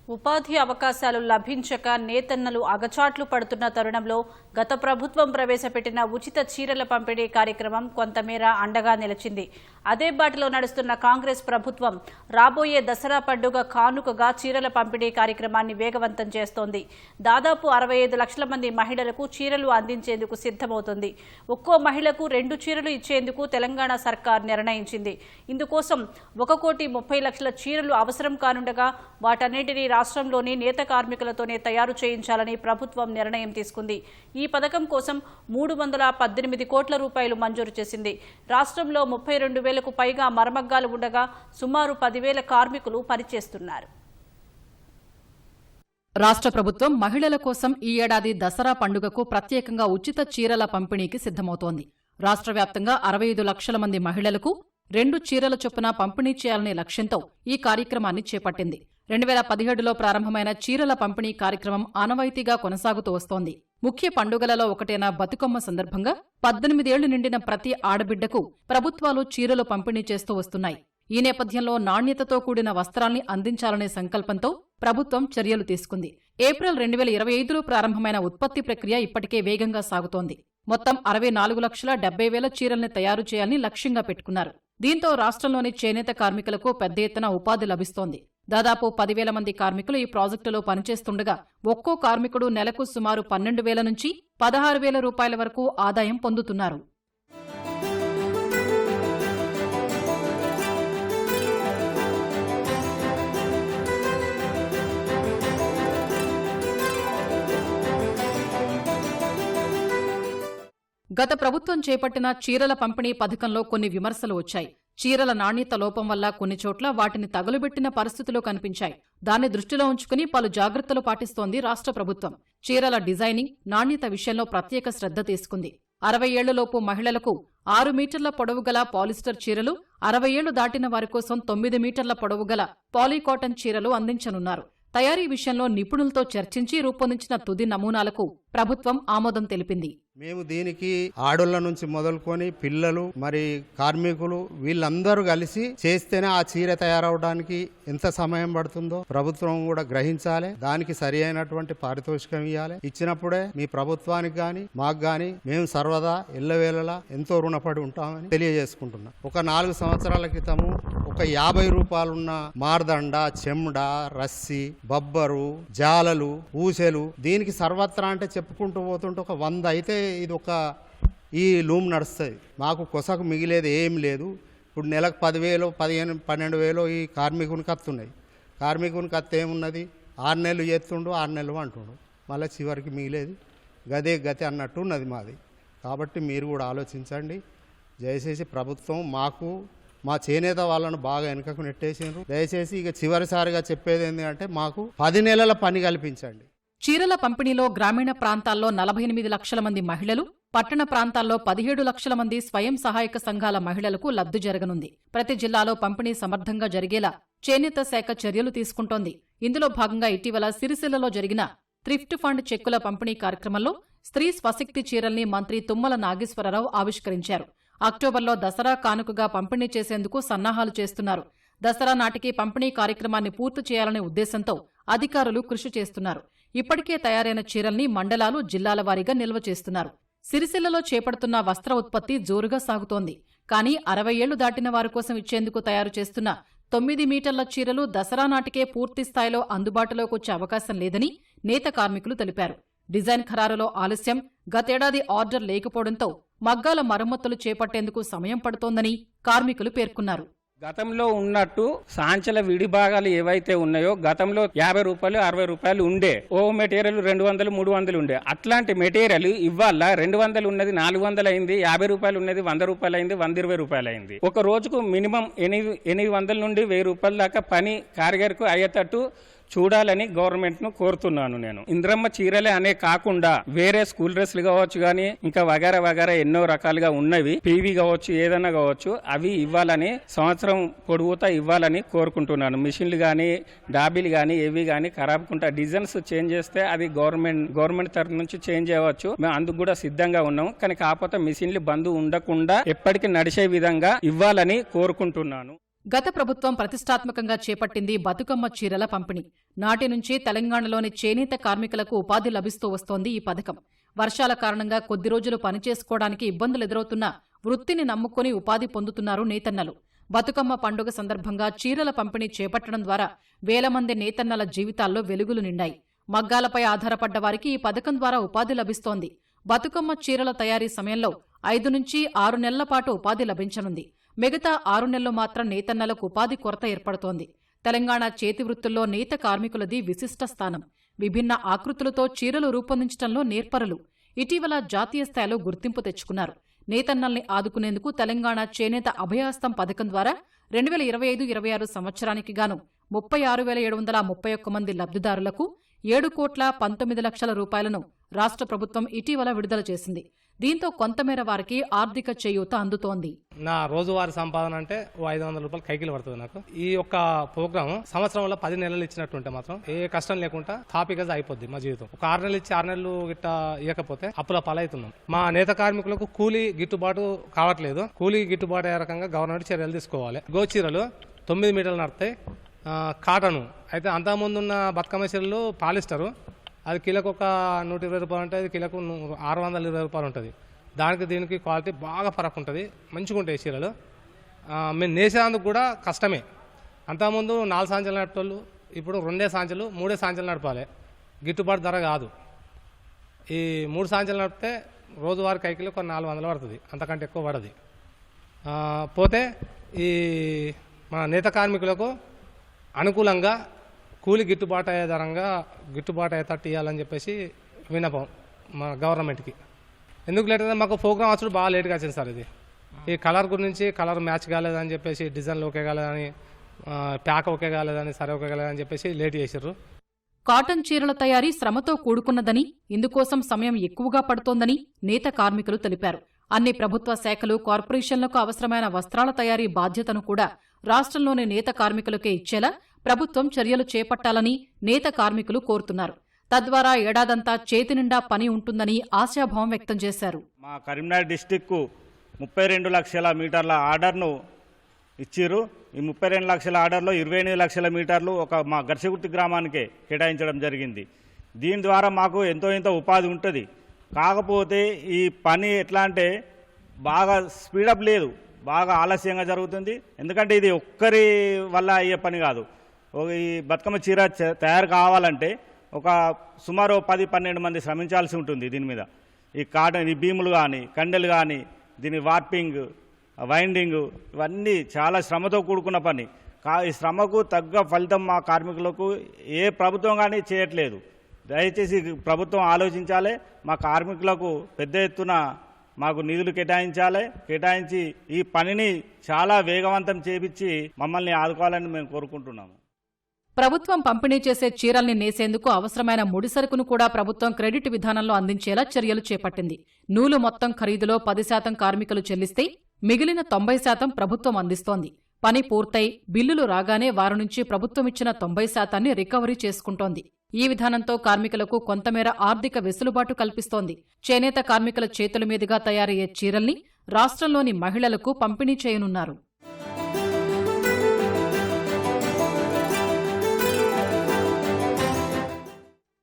ఉపాధి అవకాశాలు లభించక నేతన్నలు అగచాట్లు పడుతున్న తరుణంలో గత ప్రభుత్వం ప్రవేశపెట్టిన ఉచిత చీరల పంపిణీ కార్యక్రమం కొంతమేర అండగా నిలిచింది. అదే బాటలో నడుస్తున్న కాంగ్రెస్ ప్రభుత్వం రాబోయే దసరా పండుగ కానుకగా చీరల పంపిణీ కార్యక్రమాన్ని వేగవంతం చేస్తోంది. దాదాపు 65 లక్షల మంది మహిళలకు చీరలు అందించేందుకు సిద్ధమవుతుంది. ఒక్కో మహిళకు 2 చీరలు ఇచ్చేందుకు తెలంగాణ సర్కార్ నిర్ణయించింది. ఇందుకోసం 1,30,00,000 చీరలు అవసరం కానుండగా వాటన్నింటినీ రాష్ట్రంలోని నేత కార్మికులతోనే తయారు చేయించాలని ప్రభుత్వం నిర్ణయం తీసుకుంది. ఈ పథకం కోసం 318 కోట్ల రూపాయలు మంజూరు చేసింది. రాష్ట్రంలో 32,000కు పైగా మరమగ్గాలు ఉండగా సుమారు 10,000 కార్మికులు పనిచేస్తున్నారు. రాష్ట్ర ప్రభుత్వం మహిళల కోసం ఈ ఏడాది దసరా పండుగకు ప్రత్యేకంగా ఉచిత చీరల పంపిణీకి సిద్ధమవుతోంది. రాష్ట్ర వ్యాప్తంగా 65 లక్షల మంది మహిళలకు 2 చీరల చొప్పున పంపిణీ చేయాలనే లక్ష్యంతో ఈ కార్యక్రమాన్ని చేపట్టింది. 2017లో ప్రారంభమైన చీరల పంపిణీ కార్యక్రమం ఆనవాయితీగా కొనసాగుతూ వస్తోంది. ముఖ్య పండుగలలో ఒకటైన బతుకమ్మ సందర్భంగా 18 ఏళ్లు నిండిన ప్రతి ఆడబిడ్డకు ప్రభుత్వాలు చీరలు పంపిణీ చేస్తూ వస్తున్నాయి. ఈ నేపథ్యంలో నాణ్యతతో కూడిన వస్త్రాల్ని అందించాలనే సంకల్పంతో ప్రభుత్వం చర్యలు తీసుకుంది. ఏప్రిల్ 2025లో ప్రారంభమైన ఉత్పత్తి ప్రక్రియ ఇప్పటికే వేగంగా సాగుతోంది. మొత్తం 64,70,000 చీరల్ని తయారు చేయాలని లక్ష్యంగా పెట్టుకున్నారు. దీంతో రాష్ట్రంలోని చేనేత కార్మికులకు పెద్ద ఎత్తున ఉపాధి లభిస్తోంది. దాదాపు 10,000 మంది కార్మికులు ఈ ప్రాజెక్టులో పనిచేస్తుండగా ఒక్కో కార్మికుడు నెలకు సుమారు 12,000 నుంచి 16,000 రూపాయల వరకు ఆదాయం పొందుతున్నారు. గత ప్రభుత్వం చేపట్టిన చీరల పంపిణీ పథకంలో కొన్ని విమర్శలు వచ్చాయి. చీరల నాణ్యత లోపం వల్ల కొన్ని చోట్ల వాటిని తగులుబెట్టిన పరిస్థితులు కనిపించాయి. దాన్ని దృష్టిలో ఉంచుకుని పలు జాగ్రత్తలు పాటిస్తోంది రాష్ట్ర ప్రభుత్వం. చీరల డిజైనింగ్, నాణ్యత విషయంలో ప్రత్యేక శ్రద్ధ తీసుకుంది. 60 ఏళ్లలోపు మహిళలకు 6 మీటర్ల పొడవుగల పాలిస్టర్ చీరలు, 60 ఏళ్లు దాటిన వారి కోసం 9 మీటర్ల పొడవుగల పాలీకాటన్ చీరలు అందించనున్నారు. తయారీ విషయంలో నిపుణులతో చర్చించి రూపొందించిన తుది నమూనాలకు ప్రభుత్వం ఆమోదం తెలిపింది. మేము దీనికి ఆడోళ్ల నుంచి మొదలుకొని పిల్లలు మరి కార్మికులు వీళ్ళందరూ కలిసి చేస్తేనే ఆ చీర తయారవడానికి ఎంత సమయం పడుతుందో ప్రభుత్వం కూడా గ్రహించాలి. దానికి సరి అయినటువంటి పారితోషికం ఇవ్వాలి. ఇచ్చినప్పుడే మీ ప్రభుత్వానికి గాని మాకు గాని మేము సర్వదా ఎల్లవేళలా ఎంతో రుణపడి ఉంటామని తెలియజేసుకుంటున్నాం. ఒక 4 సంవత్సరాల క్రితము ఒక 50 రూపాయలున్న మార్దండ, చెమ్డ, రస్సి, బబ్బరు, జాలలు, ఊసెలు దీనికి సర్వత్రా అంటే చెప్పుకుంటూ పోతుంటే ఒక 100 అయితే ఇది ఒక ఈ లూమ్ నడుస్తుంది. మాకు కొసకు మిగిలేదు ఏం లేదు. ఇప్పుడు నెలకు 10,000, 15,000, 12,000 ఈ కార్మికునికి వస్తున్నాయి. కార్మికునికి వస్తే ఏమున్నది, 6 నెలలు చేస్తుండు, 6 నెలలు అంటుండు, మళ్ళీ చివరికి మిగిలేదు గదే గతి అన్నట్టు ఉన్నది మాది. కాబట్టి మీరు కూడా ఆలోచించండి. దయచేసి ప్రభుత్వం మాకు మా చేనేత వాళ్ళను బాగా వెనుకకు నెట్టేసిండ్రు. దయచేసి ఇక చివరిసారిగా చెప్పేది ఏంటంటే మాకు 10 నెలల పని కల్పించండి. చీరల పంపిణీలో గ్రామీణ ప్రాంతాల్లో 48 లక్షల మంది మహిళలు, పట్టణ ప్రాంతాల్లో 17 లక్షల మంది స్వయం సహాయక సంఘాల మహిళలకు లబ్ధి జరగనుంది. ప్రతి జిల్లాలో పంపిణీ సమర్థంగా జరిగేలా చేనేత శాఖ చర్యలు తీసుకుంటోంది. ఇందులో భాగంగా ఇటీవల సిరిసిల్లలో జరిగిన థ్రిఫ్ట్ ఫండ్ చెక్కుల పంపిణీ కార్యక్రమంలో స్త్రీ స్వశక్తి చీరల్ని మంత్రి తుమ్మల నాగేశ్వరరావు ఆవిష్కరించారు. అక్టోబర్లో దసరా కానుకగా పంపిణీ చేసేందుకు సన్నాహాలు చేస్తున్నారు. దసరా నాటికి పంపిణీ కార్యక్రమాన్ని పూర్తి చేయాలనే ఉద్దేశంతో అధికారులు కృషి చేస్తున్నారు. ఇప్పటికే తయారైన చీరల్ని మండలాలు, జిల్లాల వారీగా నిల్వ చేస్తున్నారు. సిరిసిల్లలో చేపడుతున్న వస్త్ర ఉత్పత్తి జోరుగా సాగుతోంది. కానీ 60 ఏళ్లు దాటిన వారి కోసం ఇచ్చేందుకు తయారు చేస్తున్న 9 మీటర్ల చీరలు దసరా నాటికే పూర్తి స్థాయిలో అందుబాటులోకి వచ్చే అవకాశం లేదని నేత కార్మికులు తెలిపారు. డిజైన్ ఖరారులో ఆలస్యం, గతేడాది ఆర్డర్ లేకపోవడంతో మగ్గాల మరమ్మతులు చేపట్టేందుకు సమయం పడుతోందని కార్మికులు పేర్కొన్నారు. గతంలో ఉన్నట్టు సాంచల విడిభాగాలు ఏవైతే ఉన్నాయో గతంలో 50 రూపాయలు 60 రూపాయలు ఉండే. ఓ మెటీరియల్ 200 300 ఉండే. అట్లాంటి మెటీరియల్ ఇవాళ 200 ఉన్నది 400 అయింది, 50 రూపాయలు ఉన్నది 100 రూపాయలు అయింది, 120 రూపాయలు అయింది. ఒక రోజుకు మినిమం 800 నుండి 1000 రూపాయల దాకా పని కారిగర్కు అయ్యేటట్టు చూడాలని గవర్నమెంట్ ను కోరుతున్నాను. నేను ఇంద్రమ్మ చీరలే అనే కాకుండా వేరే స్కూల్ డ్రెస్లు కావచ్చు గానీ ఇంకా వగేరా ఎన్నో రకాలుగా ఉన్నవి, పీవీ కావచ్చు, ఏదన్నా కావచ్చు, అవి ఇవ్వాలని సంవత్సరం పొడుగుతా ఇవ్వాలని కోరుకుంటున్నాను. మిషన్లు గానీ డాబీలు గానీ ఏవి గానీ ఖరాబ్కుంటా డిజైన్స్ చేంజ్ చేస్తే అది గవర్నమెంట్ తరఫు నుంచి చేంజ్ చేయవచ్చు. మేము అందుకు కూడా సిద్ధంగా ఉన్నాం. కానీ కాకపోతే మిషన్లు బంద్ ఉండకుండా ఎప్పటికీ నడిచే విధంగా ఇవ్వాలని కోరుకుంటున్నాను. గత ప్రభుత్వం ప్రతిష్టాత్మకంగా చేపట్టింది బతుకమ్మ చీరల పంపిణీ. నాటి నుంచి తెలంగాణలోని చేనేత కార్మికులకు ఉపాధి లభిస్తూ వస్తోంది ఈ పథకం. వర్షాల కారణంగా కొద్ది రోజులు పనిచేసుకోవడానికి ఇబ్బందులు ఎదురవుతున్నా వృత్తిని నమ్ముకుని ఉపాధి పొందుతున్నారు నేతన్నలు. బతుకమ్మ పండుగ సందర్భంగా చీరల పంపిణీ చేపట్టడం ద్వారా వేల మంది నేతన్నల జీవితాల్లో వెలుగులు నిండాయి. మగ్గాలపై ఆధారపడ్డ వారికి ఈ పథకం ద్వారా ఉపాధి లభిస్తోంది. బతుకమ్మ చీరల తయారీ సమయంలో 5 నుంచి 6 నెలల పాటు ఉపాధి లభించనుంది. మిగతా 6 నెలలు మాత్రం నేతన్నలకు ఉపాధి కొరత ఏర్పడుతోంది. తెలంగాణ చేతి వృత్తుల్లో నేత కార్మికులది విశిష్ట స్థానం. విభిన్న ఆకృతులతో చీరలు రూపొందించడంలో నేర్పరులు. ఇటీవల జాతీయ స్థాయిలో గుర్తింపు తెచ్చుకున్నారు. నేతన్నల్ని ఆదుకునేందుకు తెలంగాణ చేనేత అభయహస్తం పథకం ద్వారా 2025-26 సంవత్సరానికి గాను 36,731 మంది లబ్ధిదారులకు 7,19,00,000 రూపాయలను రాష్ట్ర ప్రభుత్వం ఇటీవల విడుదల చేసింది. దీంతో కొంతమేర వారికి ఆర్థిక చేయూత అందుతోంది. నా రోజువారీ సంపాదన అంటే 500 రూపాయలు కైకిలు పడుతుంది నాకు. ఈ యొక్క ప్రోగ్రామ్ సంవత్సరంలో 10 నెలలు ఇచ్చినట్టుంటే మాత్రం ఏ కష్టం లేకుండా హాపీగా అయిపోద్ది మా జీవితం. ఒక 6 నెలలు ఇచ్చి 6 నెలలు గిట్ట ఇవ్వకపోతే అప్పుల పాలవుతున్నాం. మా నేత కార్మికులకు కూలీ గిట్టుబాటు కావట్లేదు. కూలీ గిట్టుబాటు అయ్యే రకంగా గవర్నమెంట్ చర్యలు తీసుకోవాలి. గోచీరలు 9 మీటర్లు నడతాయి. కాటను అయితే అంతకుముందున్న బతుకమ్మ చీరలు పాలిస్టరు, అది కిలోకు ఒక 120 రూపాయలు ఉంటుంది, కిలోకు 620 రూపాయలు ఉంటుంది. దానికి దీనికి క్వాలిటీ బాగా ఫరక్ ఉంటుంది, మంచిగా ఉంటాయి చీరలు. మేము నేసేందుకు కూడా కష్టమే. అంతకుముందు 4 సాంచలు నడిపేవాళ్ళు ఇప్పుడు 2 సాంచలు 3 సాంచలు నడపాలి. గిట్టుబాటు ధర కాదు. ఈ 3 సాంచలు నడిపితే రోజువారి కైకిలో ఒక 400 పడుతుంది, అంతకంటే ఎక్కువ పడది. పోతే ఈ మన నేత కార్మికులకు అనుకూలంగా కూలి గిట్టుబాటు అయ్యే ధరంగా గిట్టుబాటు అయ్యేటట్టు ఇవ్వాలని చెప్పేసి విన్నపం మా గవర్నమెంట్కి. ఎందుకు లేట్ అయితే మాకు ప్రోగ్రామ్ వచ్చి బాగా లేట్గా వచ్చింది సార్. ఇది ఈ కలర్ గురించి కలర్ మ్యాచ్ కాలేదని చెప్పేసి, డిజైన్లు ఓకే కాలేదని, ప్యాక్ ఓకే కాలేదని, సరే ఓకే కాలేదని చెప్పేసి లేట్ చేశారు. కాటన్ చీరల తయారీ శ్రమతో కూడుకున్నదని, ఇందుకోసం సమయం ఎక్కువగా పడుతోందని నేత కార్మికులు తెలిపారు. అన్ని ప్రభుత్వ శాఖలు, కార్పొరేషన్లకు అవసరమైన వస్త్రాల తయారీ బాధ్యతను కూడా రాష్ట్రంలోని నేత కార్మికులకే ఇచ్చేలా ప్రభుత్వం చర్యలు చేపట్టాలని నేత కార్మికులు కోరుతున్నారు. తద్వారా ఏడాదంతా చేతి నిండా పని ఉంటుందని ఆశాభావం వ్యక్తం చేశారు. మా కరీంనగర్ డిస్టిక్కు 32 లక్షల మీటర్ల ఆర్డర్ను ఇచ్చిర్రు. ఈ 32 లక్షల ఆర్డర్లో 28 లక్షల మీటర్లు ఒక మా గర్షగుర్తి గ్రామానికే కేటాయించడం జరిగింది. దీని ద్వారా మాకు ఎంతో ఉపాధి ఉంటుంది. కాకపోతే ఈ పని ఎట్లా అంటే బాగా స్పీడప్ లేదు, బాగా ఆలస్యంగా జరుగుతుంది. ఎందుకంటే ఇది ఒక్కరి వల్ల అయ్యే పని కాదు. ఈ బతుకమ్మ చీర తయారు కావాలంటే ఒక సుమారు 10-12 మంది శ్రమించాల్సి ఉంటుంది దీని మీద. ఈ కాటన్, ఈ బీములు కానీ, కండెలు కానీ, దీని వార్పింగ్, వైండింగ్, ఇవన్నీ చాలా శ్రమతో కూడుకున్న పని. ఈ శ్రమకు తగ్గ ఫలితం మా కార్మికులకు ఏ ప్రభుత్వం కానీ చేయట్లేదు. దయచేసి ప్రభుత్వం ఆలోచించాలి. మా కార్మికులకు పెద్ద ఎత్తున మాకు నిధులు కేటాయించి ఈ పనిని చాలా వేగవంతం చేపించి మమ్మల్ని ఆదుకోవాలని మేము కోరుకుంటున్నాము. ప్రభుత్వం పంపిణీ చేసే చీరల్ని నేసేందుకు అవసరమైన ముడిసరుకును కూడా ప్రభుత్వం క్రెడిట్ విధానంలో అందించేలా చర్యలు చేపట్టింది. నూలు మొత్తం ఖరీదులో 10% కార్మికులు చెల్లిస్తే మిగిలిన 90% ప్రభుత్వం అందిస్తోంది. పని పూర్తయి బిల్లులు రాగానే వారి నుంచి ప్రభుత్వం ఇచ్చిన 90% రికవరీ చేసుకుంటోంది. ఈ విధానంతో కార్మికులకు కొంతమేర ఆర్థిక వెసులుబాటు కల్పిస్తోంది. చేనేత కార్మికుల చేతుల మీదుగా తయారయ్యే చీరల్ని రాష్ట్రంలోని మహిళలకు పంపిణీ చేయనున్నారు.